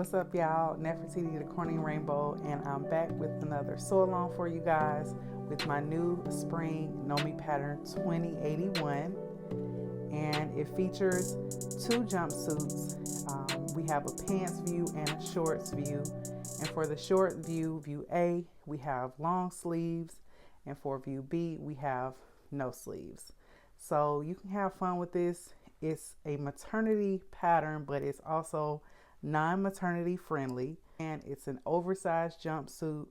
What's up, y'all? Nefertiti the Corning Rainbow, and I'm back with another sew along for you guys with my new spring Nomi pattern 2081, and it features two jumpsuits. We have a pants view and a shorts view, and for the short view, view A, we have long sleeves, and for view B, we have no sleeves. So you can have fun with this. It's a maternity pattern, but it's also non-maternity friendly, and it's an oversized jumpsuit.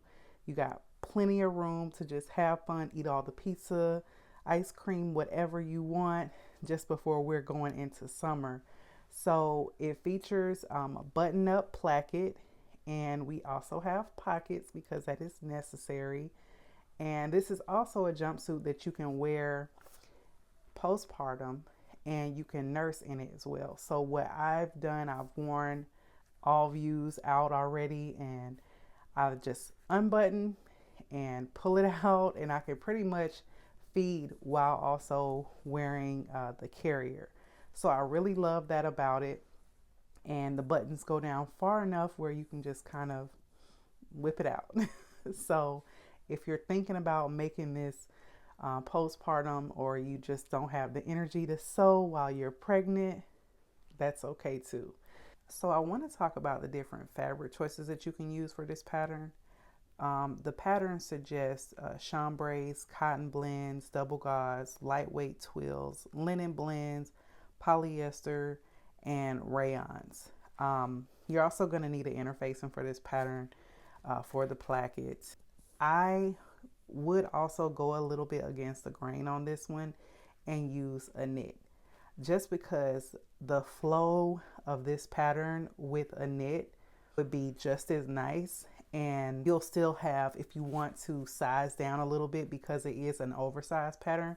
You got plenty of room to just have fun, eat all the pizza, ice cream, whatever you want, just before we're going into summer. So it features a button-up placket, and we also have pockets because that is necessary. And this is also a jumpsuit that you can wear postpartum, and you can nurse in it as well. So what I've done, I've worn all views out already, and I just unbutton and pull it out, and I can pretty much feed while also wearing the carrier. So I really love that about it. And the buttons go down far enough where you can just kind of whip it out. So if you're thinking about making this postpartum, or you just don't have the energy to sew while you're pregnant, that's okay too. So I want to talk about the different fabric choices that you can use for this pattern. The pattern suggests chambrays, cotton blends, double gauze, lightweight twills, linen blends, polyester, and rayons. You're also going to need an interfacing for this pattern for the placket. I would also go a little bit against the grain on this one and use a knit, just because the flow of this pattern with a knit would be just as nice. And you'll still have, if you want to size down a little bit, because it is an oversized pattern,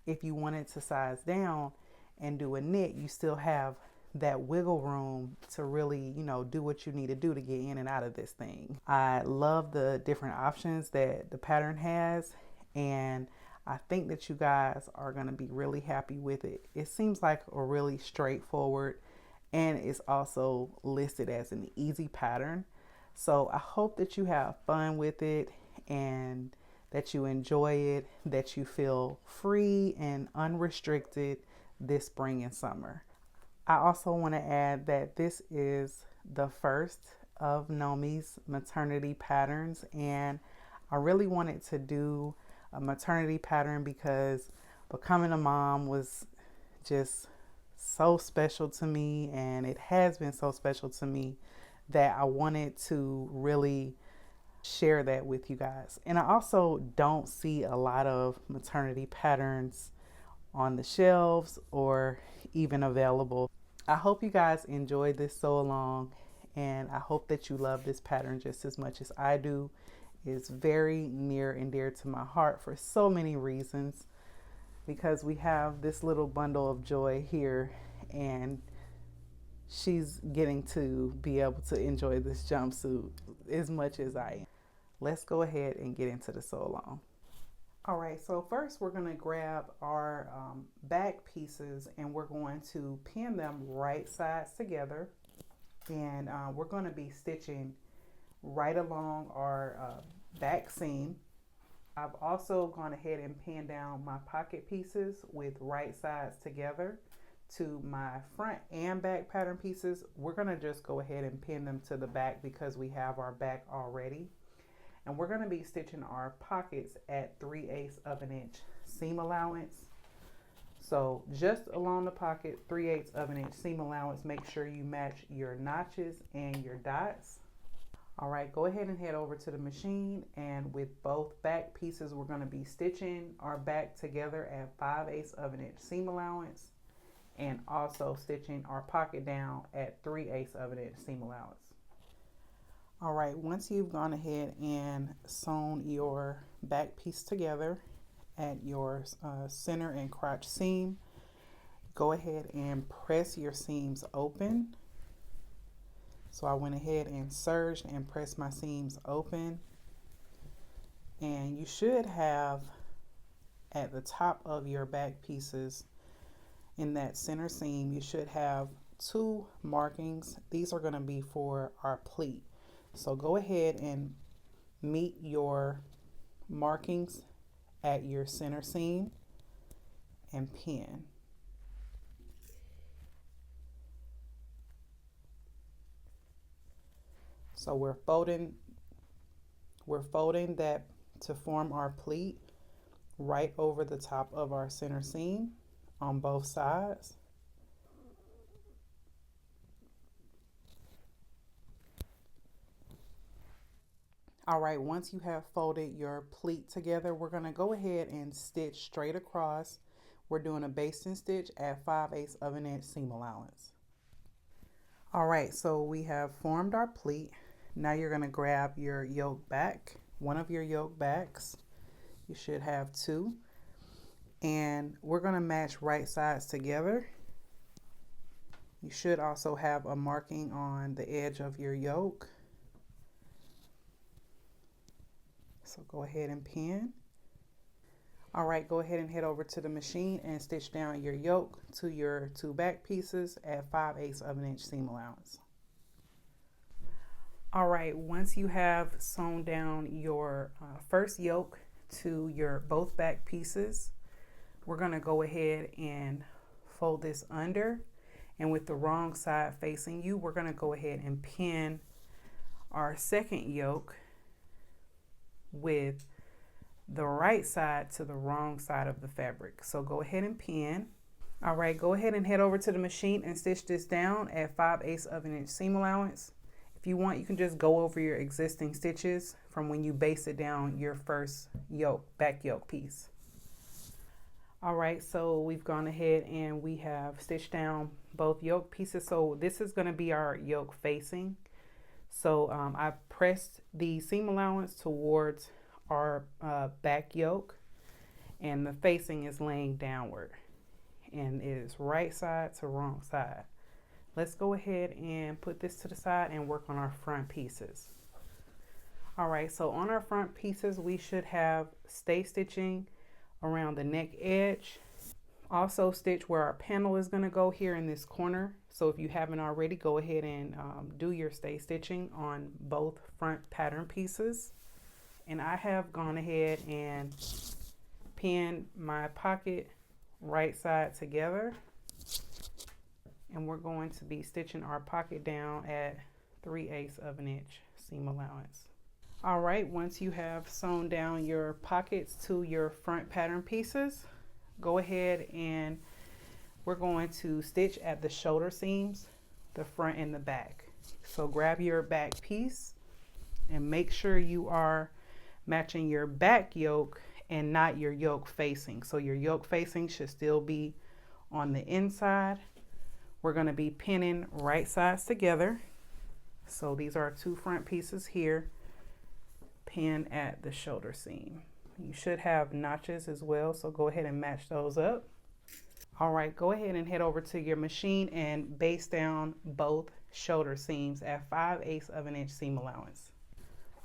if you wanted to size down and do a knit, you still have that wiggle room to really, do what you need to do to get in and out of this thing. I love the different options that the pattern has, and I think that you guys are going to be really happy with it. It seems like a really straightforward, and it's also listed as an easy pattern. So I hope that you have fun with it, and that you enjoy it, that you feel free and unrestricted this spring and summer. I also want to add that this is the first of Nomi's maternity patterns, and I really wanted to do a maternity pattern because becoming a mom was just so special to me, and it has been so special to me that I wanted to really share that with you guys. And I also don't see a lot of maternity patterns on the shelves or even available. I hope you guys enjoyed this sew along, and I hope that you love this pattern just as much as I do. It's very near and dear to my heart for so many reasons, because we have this little bundle of joy here, and she's getting to be able to enjoy this jumpsuit as much as I am. Let's go ahead and get into the sew along. All right, so first we're going to grab our back pieces, and we're going to pin them right sides together, and we're going to be stitching right along our back seam. I've also gone ahead and pinned down my pocket pieces with right sides together to my front and back pattern pieces. We're going to just go ahead and pin them to the back because we have our back already. And we're going to be stitching our pockets at 3/8 of an inch seam allowance. So just along the pocket, 3/8 of an inch seam allowance. Make sure you match your notches and your dots. All right, go ahead and head over to the machine, and with both back pieces, we're going to be stitching our back together at 5/8 of an inch seam allowance, and also stitching our pocket down at 3/8 of an inch seam allowance. All right, once you've gone ahead and sewn your back piece together at your center and crotch seam, go ahead and press your seams open. So I went ahead and serged and pressed my seams open. And you should have at the top of your back pieces, in that center seam, you should have two markings. These are going to be for our pleat. So go ahead and meet your markings at your center seam and pin. So we're folding that to form our pleat right over the top of our center seam on both sides. All right, once you have folded your pleat together, we're going to go ahead and stitch straight across. We're doing a basting stitch at 5/8 of an inch seam allowance. All right, so we have formed our pleat. Now you're going to grab your yoke back, one of your yoke backs. You should have two. And we're going to match right sides together. You should also have a marking on the edge of your yoke. So go ahead and pin. All right, go ahead and head over to the machine and stitch down your yoke to your two back pieces at 5/8 of an inch seam allowance. All right, once you have sewn down your first yoke to your both back pieces, we're going to go ahead and fold this under, and with the wrong side facing you, we're going to go ahead and pin our second yoke with the right side to the wrong side of the fabric. So go ahead and pin. All right, go ahead and head over to the machine and stitch this down at 5/8 of an inch seam allowance. If you want, you can just go over your existing stitches from when you basted down your first yoke, back yoke piece. All right, so we've gone ahead and we have stitched down both yoke pieces. So this is going to be our yoke facing. So I pressed the seam allowance towards our back yoke, and the facing is laying downward, and it is right side to wrong side. Let's go ahead and put this to the side and work on our front pieces. All right, so on our front pieces, we should have stay stitching around the neck edge. Also stitch where our panel is going to go here in this corner. So if you haven't already, go ahead and do your stay stitching on both front pattern pieces. And I have gone ahead and pinned my pocket right side together. And we're going to be stitching our pocket down at 3/8 of an inch seam allowance. All right, once you have sewn down your pockets to your front pattern pieces, go ahead and we're going to stitch at the shoulder seams, the front and the back. So grab your back piece and make sure you are matching your back yoke and not your yoke facing. So your yoke facing should still be on the inside. We're going to be pinning right sides together. So these are our two front pieces here. Pin at the shoulder seam. You should have notches as well, so go ahead and match those up. All right, go ahead and head over to your machine and baste down both shoulder seams at 5/8 of an inch seam allowance.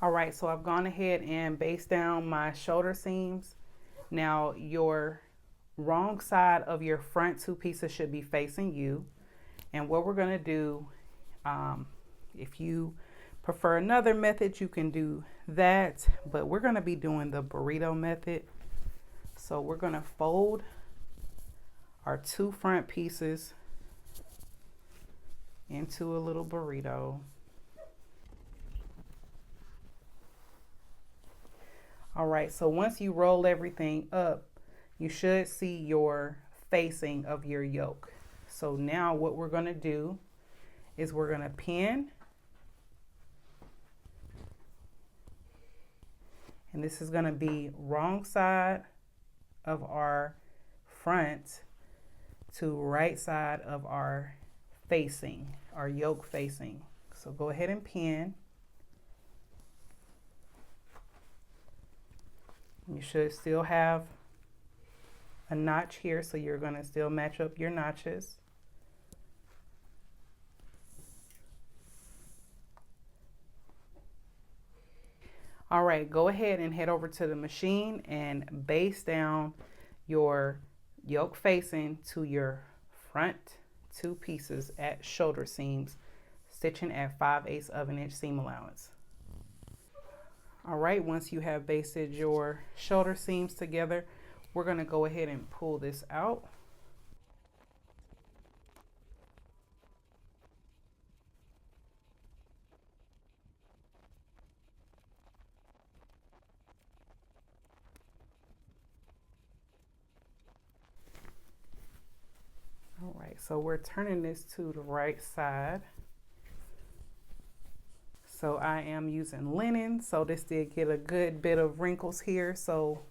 All right, so I've gone ahead and basted down my shoulder seams. Now your wrong side of your front two pieces should be facing you. And what we're gonna do, if you prefer another method, you can do that, but we're going to be doing the burrito method. So we're going to fold our two front pieces into a little burrito. All right, so once you roll everything up, you should see your facing of your yoke. So now what we're going to do is we're going to pin. And this is going to be wrong side of our front to right side of our facing, our yoke facing. So go ahead and pin. You should still have a notch here, so you're going to still match up your notches. All right, go ahead and head over to the machine and baste down your yoke facing to your front two pieces at shoulder seams, stitching at 5/8 of an inch seam allowance. All right, once you have basted your shoulder seams together, we're going to go ahead and pull this out. All right, so we're turning this to the right side. So I am using linen, so this did get a good bit of wrinkles here. So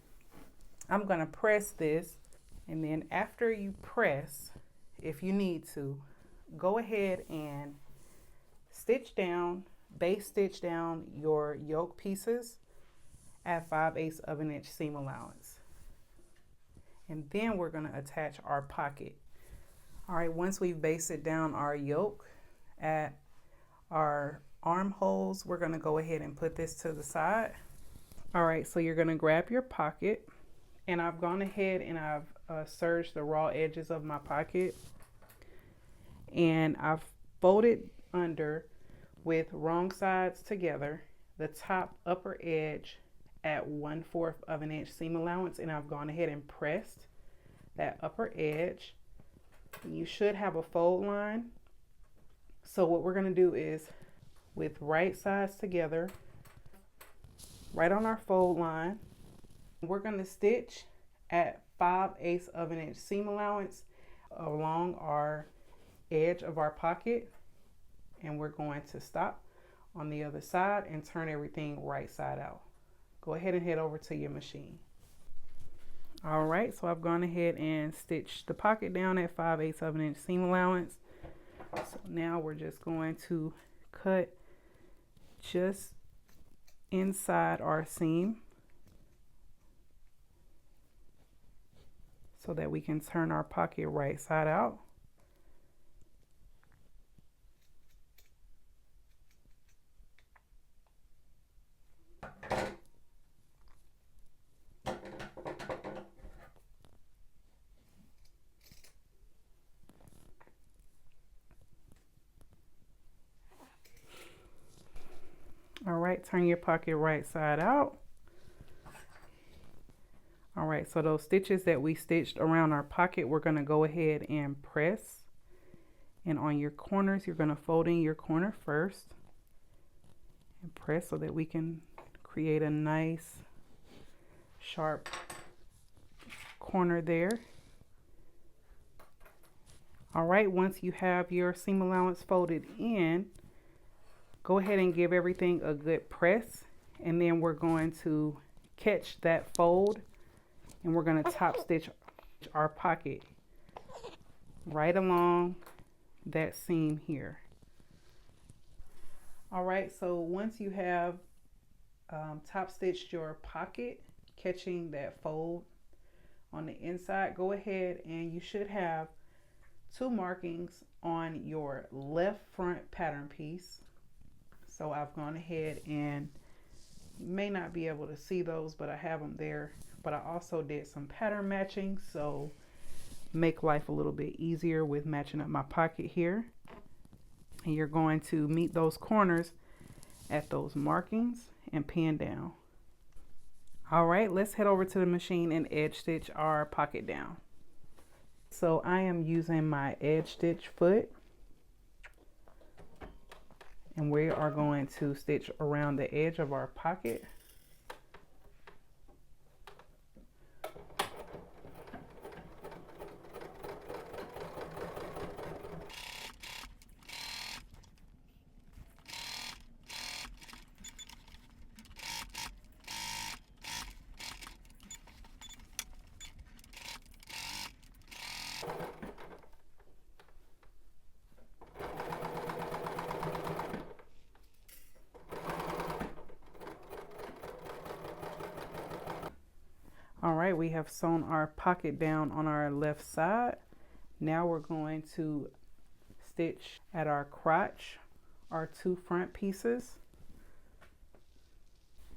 I'm gonna press this, and then after you press, if you need to, go ahead and stitch down, base stitch down your yoke pieces at 5/8 of an inch seam allowance. And then we're gonna attach our pocket. All right, once we've basted down our yoke at our armholes, we're going to go ahead and put this to the side. All right, so you're going to grab your pocket, and I've gone ahead and I've serged the raw edges of my pocket, and I've folded under with wrong sides together the top upper edge at 1/4 of an inch seam allowance, and I've gone ahead and pressed that upper edge. You should have a fold line. So what we're going to do is, with right sides together, right on our fold line, we're going to stitch at 5/8 of an inch seam allowance along our edge of our pocket, and we're going to stop on the other side and turn everything right side out. Go ahead and head over to your machine. All right, so I've gone ahead and stitched the pocket down at 5/8 of an inch seam allowance. So now we're just going to cut just inside our seam so that we can turn our pocket right side out. All right, turn your pocket right side out. All right, so those stitches that we stitched around our pocket, we're going to go ahead and press. And on your corners, you're going to fold in your corner first and press so that we can create a nice sharp corner there. All right, once you have your seam allowance folded in, go ahead and give everything a good press, and then we're going to catch that fold, and we're going to top stitch our pocket right along that seam here. All right, so once you have top stitched your pocket, catching that fold on the inside, go ahead and you should have two markings on your left front pattern piece. So I've gone ahead, and you may not be able to see those, but I have them there. But I also did some pattern matching, so make life a little bit easier with matching up my pocket here. And you're going to meet those corners at those markings and pin down. All right, let's head over to the machine and edge stitch our pocket down. So I am using my edge stitch foot, and we are going to stitch around the edge of our pocket. All right, we have sewn our pocket down on our left side. Now we're going to stitch at our crotch, our two front pieces.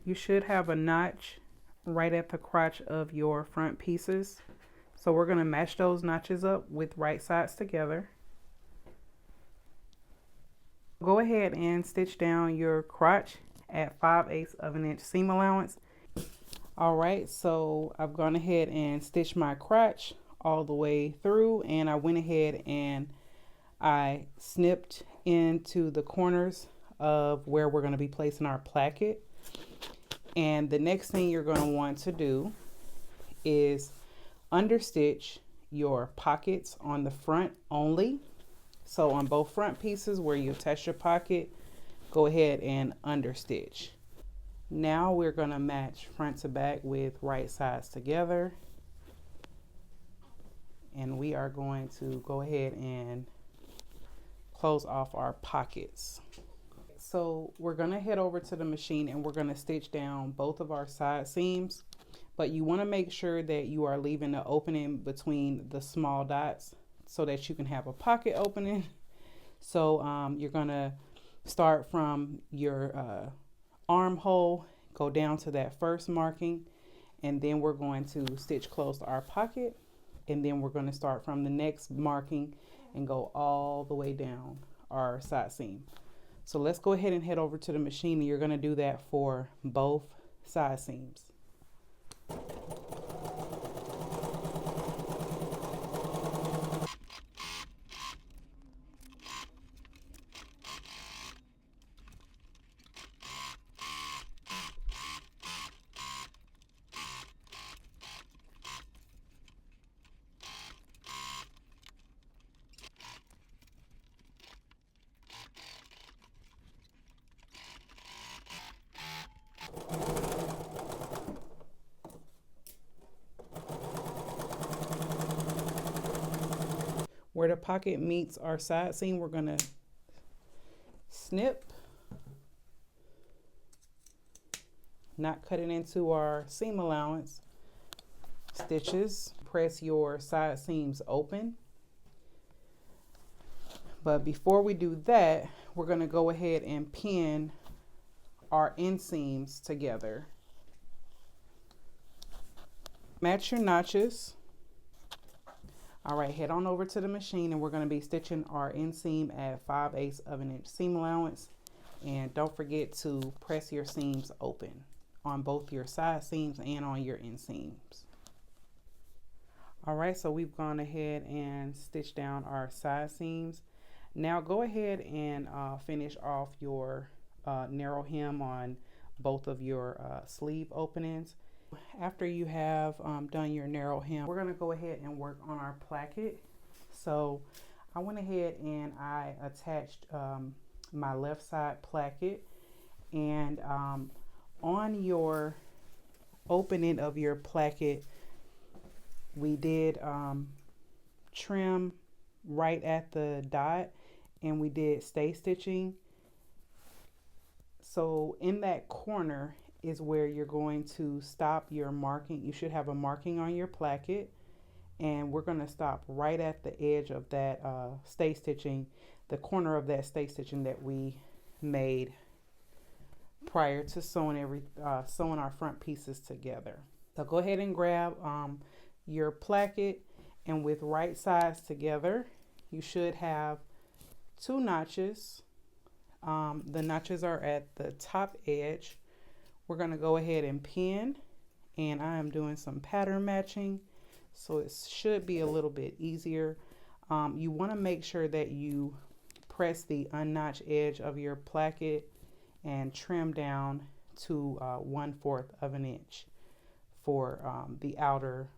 You should have a notch right at the crotch of your front pieces. So we're going to match those notches up with right sides together. Go ahead and stitch down your crotch at 5/8 of an inch seam allowance. All right, so I've gone ahead and stitched my crotch all the way through, and I went ahead and I snipped into the corners of where we're going to be placing our placket. And the next thing you're going to want to do is understitch your pockets on the front only. So on both front pieces where you attach your pocket, go ahead and understitch. Now we're going to match front to back with right sides together. And we are going to go ahead and close off our pockets. So we're going to head over to the machine and we're going to stitch down both of our side seams. But you want to make sure that you are leaving the opening between the small dots so that you can have a pocket opening. So you're going to start from your armhole, go down to that first marking, and then we're going to stitch close to our pocket, and then we're going to start from the next marking and go all the way down our side seam. So let's go ahead and head over to the machine, and you're going to do that for both side seams. Where the pocket meets our side seam, we're going to snip, not cut it into our seam allowance stitches. Press your side seams open. But before we do that, we're going to go ahead and pin our inseams together. Match your notches. All right, head on over to the machine and we're going to be stitching our inseam at 5/8 of an inch seam allowance. And don't forget to press your seams open on both your side seams and on your inseams. All right, so we've gone ahead and stitched down our side seams. Now go ahead and finish off your narrow hem on both of your sleeve openings. After you have done your narrow hem, we're going to go ahead and work on our placket. So I went ahead and I attached my left side placket, and on your opening of your placket, we did trim right at the dot, and we did stay stitching. So in that corner is where you're going to stop your marking. You should have a marking on your placket, and we're going to stop right at the edge of that stay stitching, the corner of that stay stitching that we made prior to sewing sewing our front pieces together. So go ahead and grab your placket, and with right sides together, you should have 2 notches. The notches are at the top edge. We're going to go ahead and pin, and I am doing some pattern matching, so it should be a little bit easier. You want to make sure that you press the unnotched edge of your placket and trim down to 1/4 of an inch for the outer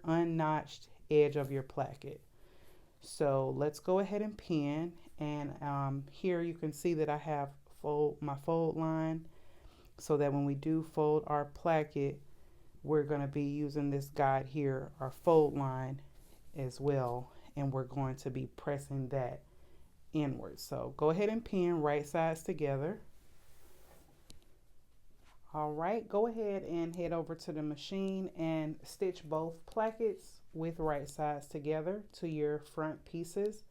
unnotched edge of your placket. So let's go ahead and pin, and here you can see that I have my fold line, so that when we do fold our placket, we're going to be using this guide here, our fold line as well, and we're going to be pressing that inward. So go ahead and pin right sides together. All right, go ahead and head over to the machine and stitch both plackets with right sides together to your front pieces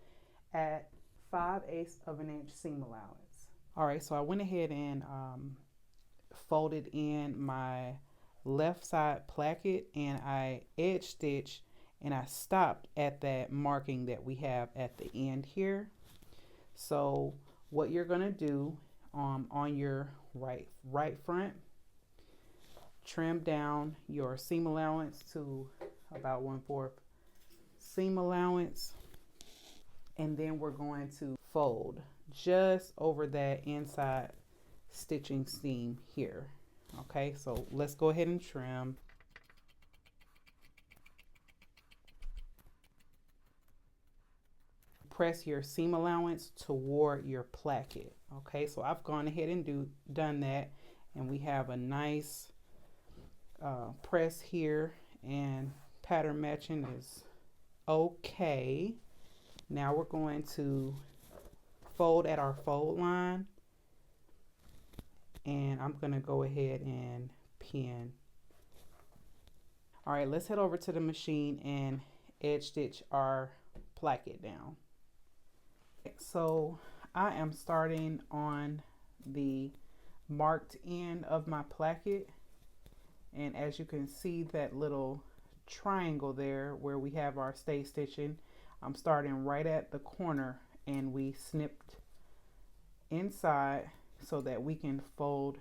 at 5/8 of an inch seam allowance. All right, so I went ahead and folded in my left side placket, and I edge stitched, and I stopped at that marking that we have at the end here. So what you're gonna do on your right front, trim down your seam allowance to about 1/4 seam allowance, and then we're going to fold just over that inside stitching seam here. Okay, so let's go ahead and trim. Press your seam allowance toward your placket. Okay, so I've gone ahead and done that, and we have a nice press here, and pattern matching is okay. Now we're going to fold at our fold line, and I'm going to go ahead and pin. All right, let's head over to the machine and edge stitch our placket down. So I am starting on the marked end of my placket, and as you can see that little triangle there where we have our stay stitching, I'm starting right at the corner, and we snipped inside so that we can fold,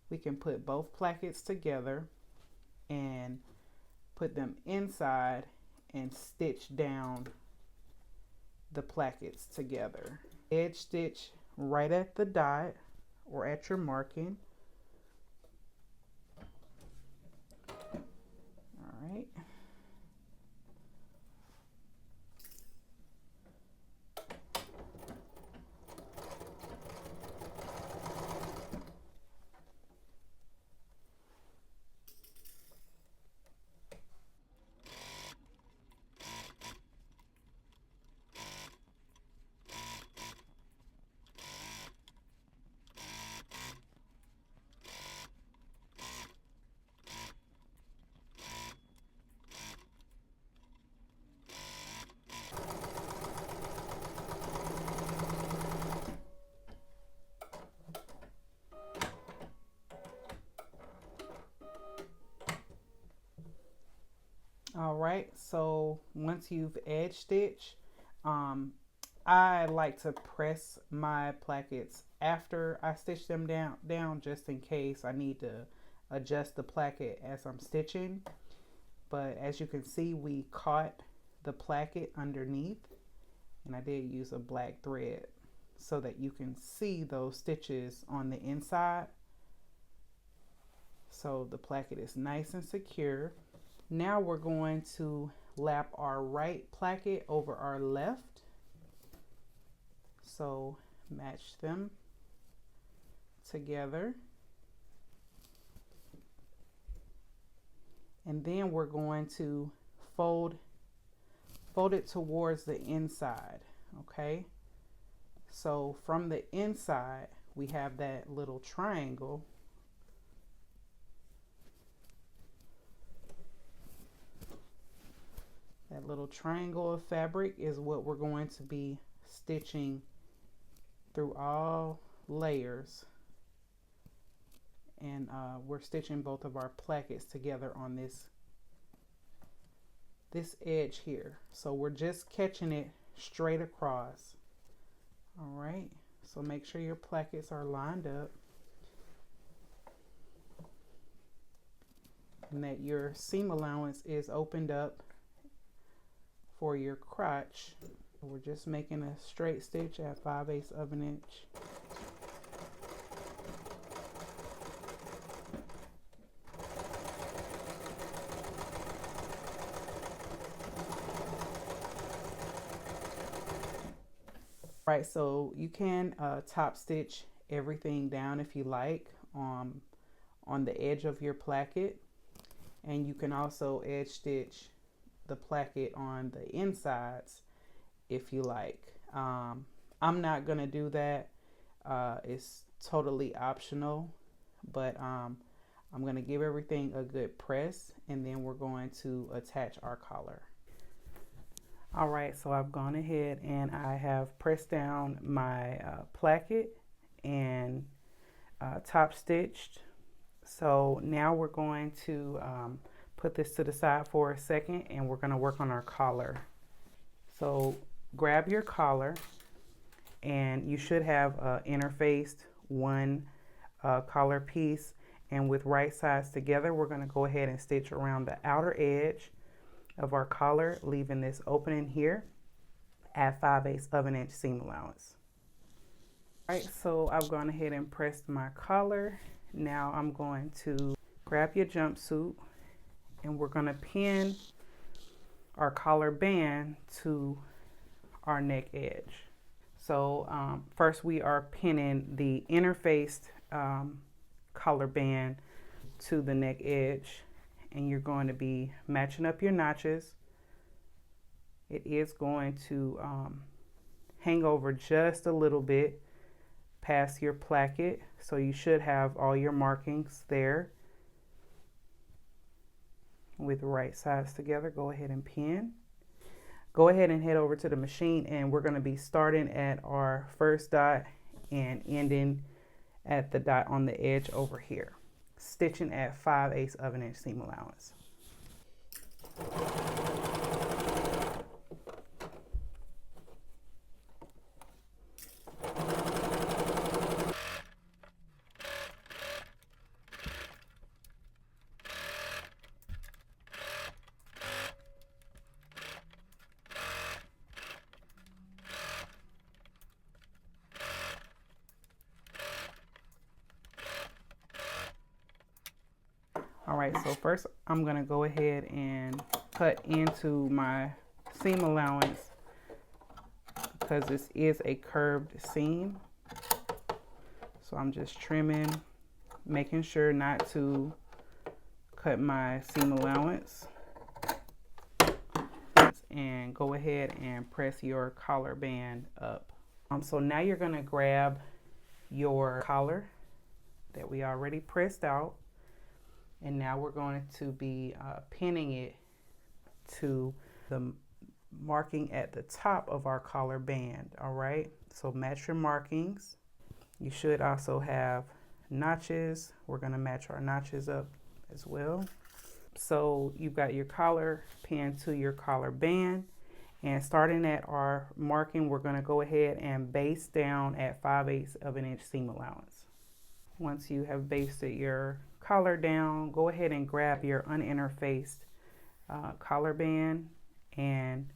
we can put both plackets together and put them inside and stitch down the plackets together. Edge stitch right at the dot or at your marking. All right. All right, so once you've edge stitched, I like to press my plackets after I stitch them down just in case I need to adjust the placket as I'm stitching. But as you can see, we caught the placket underneath, and I did use a black thread so that you can see those stitches on the inside. So the placket is nice and secure. Now we're going to lap our right placket over our left. So match them together. And then we're going to fold it towards the inside, okay? So from the inside, we have that little triangle. That little triangle of fabric is what we're going to be stitching through all layers. And we're stitching both of our plackets together on this edge here. So we're just catching it straight across. All right, so make sure your plackets are lined up and that your seam allowance is opened up for your crotch. We're just making a straight stitch at 5/8 of an inch. Right, so you can top stitch everything down if you like on the edge of your placket, and you can also edge stitch the placket on the insides if you like. I'm not gonna do that. It's totally optional, but I'm gonna give everything a good press, and then we're going to attach our collar. All right, so I've gone ahead and I have pressed down my placket and top stitched. So now we're going to put this to the side for a second, and we're going to work on our collar. So grab your collar and you should have interfaced one collar piece. And with right sides together, we're going to go ahead and stitch around the outer edge of our collar, leaving this opening here at 5/8 of an inch seam allowance. All right, so I've gone ahead and pressed my collar. Now I'm going to grab your jumpsuit, and we're going to pin our collar band to our neck edge. So first we are pinning the interfaced collar band to the neck edge, and you're going to be matching up your notches. It is going to hang over just a little bit past your placket, so you should have all your markings there. With the right sides together, go ahead and pin. Go ahead and head over to the machine, and we're going to be starting at our first dot and ending at the dot on the edge over here, stitching at 5/8 of an inch seam allowance. All right, so first I'm gonna go ahead and cut into my seam allowance because this is a curved seam. So I'm just trimming, making sure not to cut my seam allowance. And go ahead and press your collar band up. So now you're gonna grab your collar that we already pressed out, and now we're going to be pinning it to the marking at the top of our collar band. All right, so match your markings. You should also have notches. We're going to match our notches up as well. So you've got your collar pinned to your collar band, and starting at our marking, we're going to go ahead and base down at 5/8 of an inch seam allowance. Once you have basted your collar down, go ahead and grab your uninterfaced collar band, and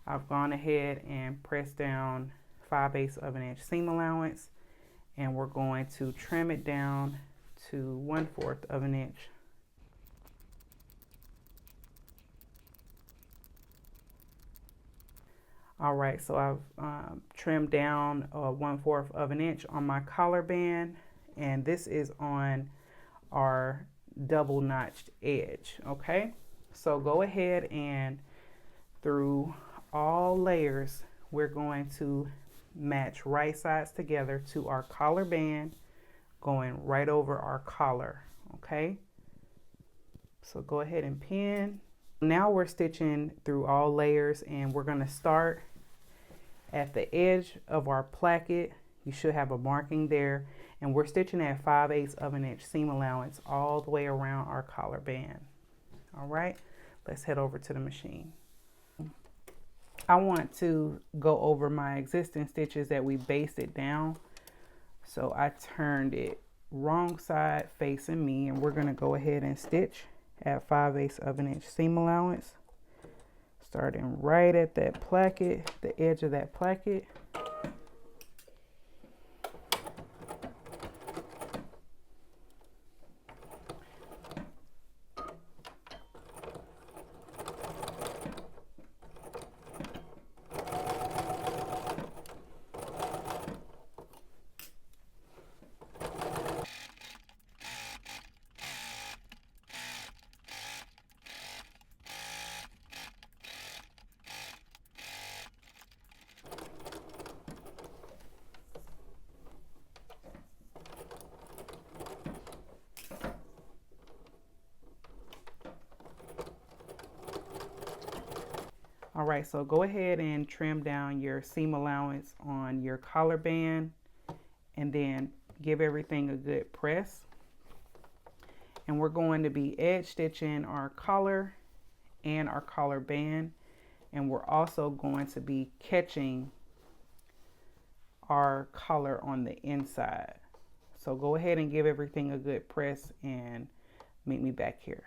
I've gone ahead and pressed down 5/8 of an inch seam allowance, and we're going to trim it down to 1/4 of an inch. All right, so I've trimmed down 1/4 of an inch on my collar band, and this is on our double notched edge. Okay, so go ahead and through all layers, we're going to match right sides together to our collar band, going right over our collar. Okay, so go ahead and pin. Now we're stitching through all layers, and we're going to start at the edge of our placket. You should have a marking there, and we're stitching at 5/8 of an inch seam allowance all the way around our collar band. All right, let's head over to the machine. I want to go over my existing stitches that we basted down, so I turned it wrong side facing me, and we're going to go ahead and stitch at 5/8 of an inch seam allowance, starting right at that placket, the edge of that placket. All right, so go ahead and trim down your seam allowance on your collar band, and then give everything a good press. And we're going to be edge stitching our collar and our collar band, and we're also going to be catching our collar on the inside. So go ahead and give everything a good press and meet me back here.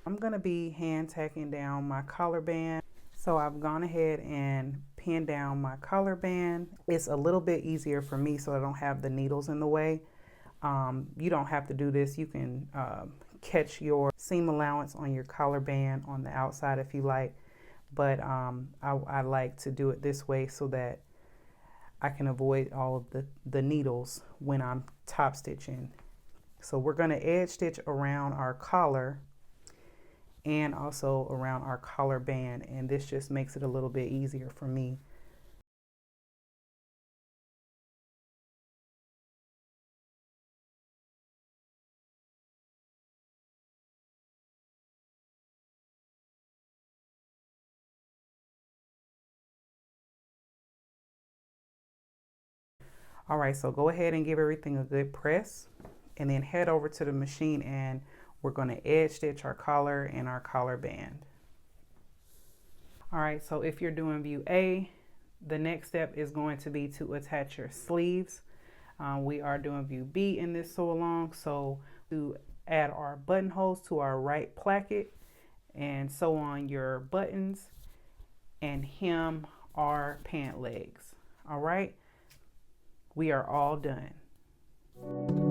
I'm gonna be hand tacking down my collar band. So I've gone ahead and pinned down my collar band. It's a little bit easier for me so I don't have the needles in the way. You don't have to do this. You can catch your seam allowance on your collar band on the outside if you like. But I like to do it this way so that I can avoid all of the needles when I'm top stitching. So we're going to edge stitch around our collar and also around our collar band, and this just makes it a little bit easier for me. All right, so go ahead and give everything a good press and then head over to the machine and we're going to edge stitch our collar and our collar band. All right, so if you're doing view A, the next step is going to be to attach your sleeves. We are doing view B in this sew along, so to add our buttonholes to our right placket and sew on your buttons and hem our pant legs. All right, we are all done.